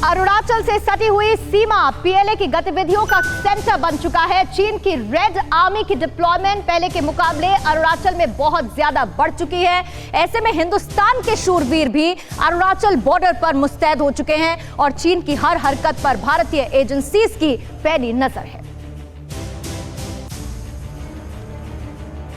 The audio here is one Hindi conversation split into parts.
अरुणाचल से सटी हुई सीमा पीएलए की गतिविधियों का सेंटर बन चुका है। चीन की रेड आर्मी की डिप्लॉयमेंट पहले के मुकाबले अरुणाचल में बहुत ज्यादा बढ़ चुकी है। ऐसे में हिंदुस्तान के शूरवीर भी अरुणाचल बॉर्डर पर मुस्तैद हो चुके हैं और चीन की हर हरकत पर भारतीय एजेंसीज की पैनी नजर है।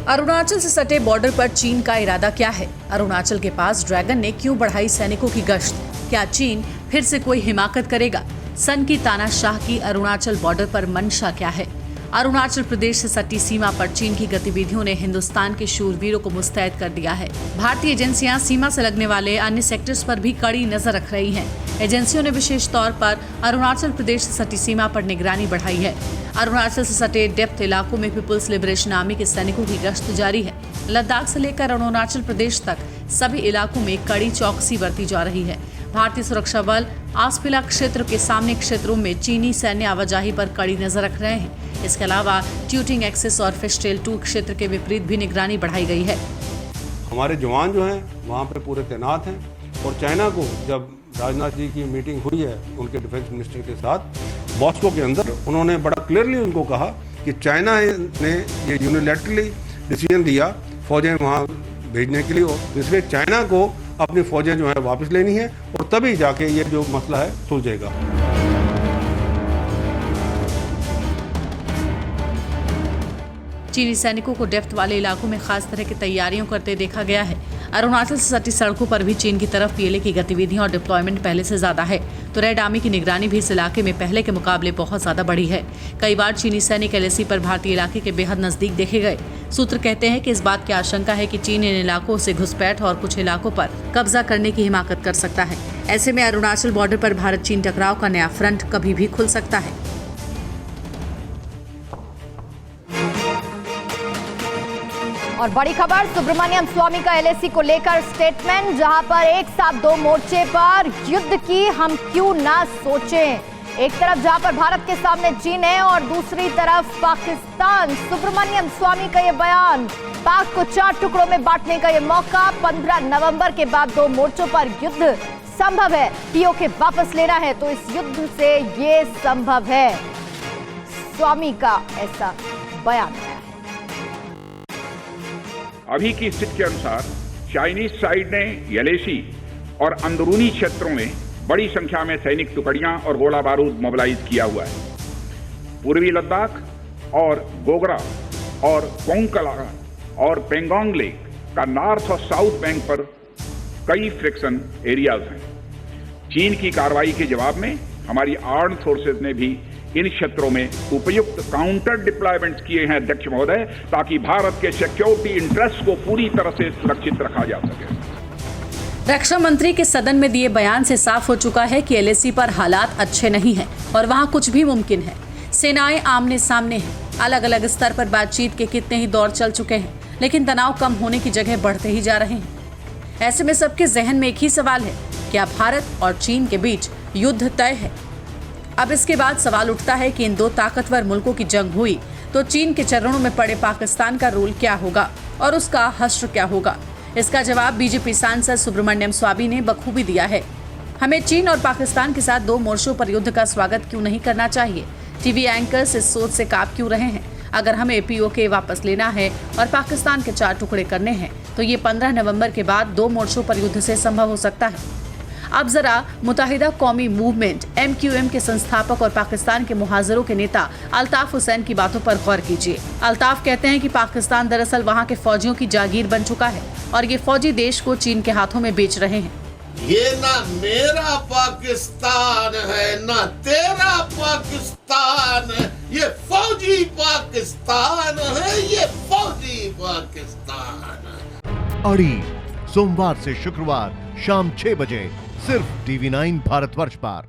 अरुणाचल से सटे बॉर्डर पर चीन का इरादा क्या है? अरुणाचल के पास ड्रैगन ने क्यों बढ़ाई सैनिकों की गश्त? क्या चीन फिर से कोई हिमाकत करेगा? सन की तानाशाह की अरुणाचल बॉर्डर पर मंशा क्या है? अरुणाचल प्रदेश से सटी सीमा पर चीन की गतिविधियों ने हिंदुस्तान के शूरवीरों को मुस्तैद कर दिया है। भारतीय एजेंसियां सीमा से लगने वाले अन्य सेक्टर्स पर भी कड़ी नजर रख रही हैं। एजेंसियों ने विशेष तौर पर अरुणाचल प्रदेश से सटी सीमा पर निगरानी बढ़ाई है। अरुणाचल से सटे डेप्थ इलाकों में पीपुल्स लिबरेशन आर्मी के सैनिकों की गश्त जारी है। लद्दाख से लेकर अरुणाचल प्रदेश तक सभी इलाकों में कड़ी चौकसी बरती जा रही है। भारतीय सुरक्षा बल आसपिला क्षेत्र के सामने क्षेत्रों में चीनी सैन्य आवाजाही पर कड़ी नजर रख रहे हैं। इसके अलावा ट्यूटिंग एक्सेस और फिशटेल 2 क्षेत्र के विपरीत भी निगरानी बढ़ाई गई है। हमारे जवान जो हैं वहाँ पे पूरे तैनात हैं और चाइना को जब राजनाथ जी की मीटिंग हुई है उनके डिफेंस मिनिस्टर के साथ मॉस्को के अंदर, उन्होंने बड़ा क्लियरली उनको कहा कि चाइना ने ये यूनिलैटरली डिसीजन लिया फौजें वहाँ भेजने के लिए, और इसलिए चाइना को अपनी फौजें जो है वापस लेनी है और तभी जाके ये जो मसला है सुलझेगा। चीनी सैनिकों को डेप्थ वाले इलाकों में खास तरह की तैयारियों करते देखा गया है। अरुणाचल से सटी सड़कों पर भी चीन की तरफ पीएलए की गतिविधियां और डिप्लॉयमेंट पहले से ज्यादा है, तो रेड आर्मी की निगरानी भी इस इलाके में पहले के मुकाबले बहुत ज्यादा बढ़ी है। कई बार चीनी सैनिक एलएसी पर भारतीय इलाके के बेहद नजदीक देखे गए। सूत्र कहते हैं कि इस बात की आशंका है कि चीन इन इलाकों से घुसपैठ और कुछ इलाकों पर कब्जा करने की हिमाकत कर सकता है। ऐसे में अरुणाचल बॉर्डर पर भारत चीन टकराव का नया फ्रंट कभी भी खुल सकता है। और बड़ी खबर, सुब्रमण्यम स्वामी का एलएसी को लेकर स्टेटमेंट, जहां पर एक साथ दो मोर्चे पर युद्ध की हम क्यों ना सोचें। एक तरफ जहां पर भारत के सामने चीन है और दूसरी तरफ पाकिस्तान। सुब्रमण्यम स्वामी का ये बयान, पाक को 4 टुकड़ों में बांटने का ये मौका। 15 नवंबर के बाद 2 मोर्चों पर युद्ध संभव है। पीओके वापस लेना है तो इस युद्ध से ये संभव है। स्वामी का ऐसा बयान है। अभी की स्थिति के अनुसार चाइनीज साइड ने एलएसी और अंदरूनी क्षेत्रों में बड़ी संख्या में सैनिक टुकड़ियां और गोला बारूद मोबिलाइज किया हुआ है। पूर्वी लद्दाख और गोगरा और कोंकला और पेंगोंग लेक का नॉर्थ और साउथ बैंक पर कई फ्रिक्शन एरियाज हैं। चीन की कार्रवाई के जवाब में हमारी आर्म्ड फोर्सेज ने भी इन क्षेत्रों में उपयुक्त काउंटर डिप्लॉयमेंट किए हैं अध्यक्ष महोदय, ताकि भारत के सिक्योरिटी इंटरेस्ट को पूरी तरह से सुरक्षित रखा जा सके। रक्षा मंत्री के सदन में दिए बयान से साफ हो चुका है कि एलएसी पर हालात अच्छे नहीं हैं और वहां कुछ भी मुमकिन है। सेनाएं आमने सामने हैं। अलग अलग स्तर पर बातचीत के कितने ही दौर चल चुके हैं, लेकिन तनाव कम होने की जगह बढ़ते ही जा रहे हैं। ऐसे में सबके जहन में एक ही सवाल है, क्या भारत और चीन के बीच युद्ध तय है? अब इसके बाद सवाल उठता है कि इन 2 ताकतवर मुल्कों की जंग हुई तो चीन के चरणों में पड़े पाकिस्तान का रोल क्या होगा और उसका हश्र क्या होगा? इसका जवाब बीजेपी सांसद सुब्रमण्यम स्वामी ने बखूबी दिया है। हमें चीन और पाकिस्तान के साथ 2 मोर्चों पर युद्ध का स्वागत क्यों नहीं करना चाहिए? टीवी एंकर्स इस सोच से कांप क्यों रहे हैं? अगर हमें पीओके वापस लेना है और पाकिस्तान के 4 टुकड़े करने हैं तो ये 15 नवंबर के बाद 2 मोर्चों पर युद्ध से संभव हो सकता है। अब जरा मुत्तहिदा कौमी मूवमेंट MQM के संस्थापक और पाकिस्तान के मुहाजिरों के नेता अल्ताफ हुसैन की बातों पर गौर कीजिए। अल्ताफ कहते हैं कि पाकिस्तान दरअसल वहां के फौजियों की जागीर बन चुका है और ये फौजी देश को चीन के हाथों में बेच रहे हैं। ये ना मेरा पाकिस्तान है ना तेरा पाकिस्तान है, ये फौजी पाकिस्तान है, ये फौजी पाकिस्तान है। अड़ी सोमवार से शुक्रवार शाम 6 बजे सिर्फ TV9 भारतवर्ष पर।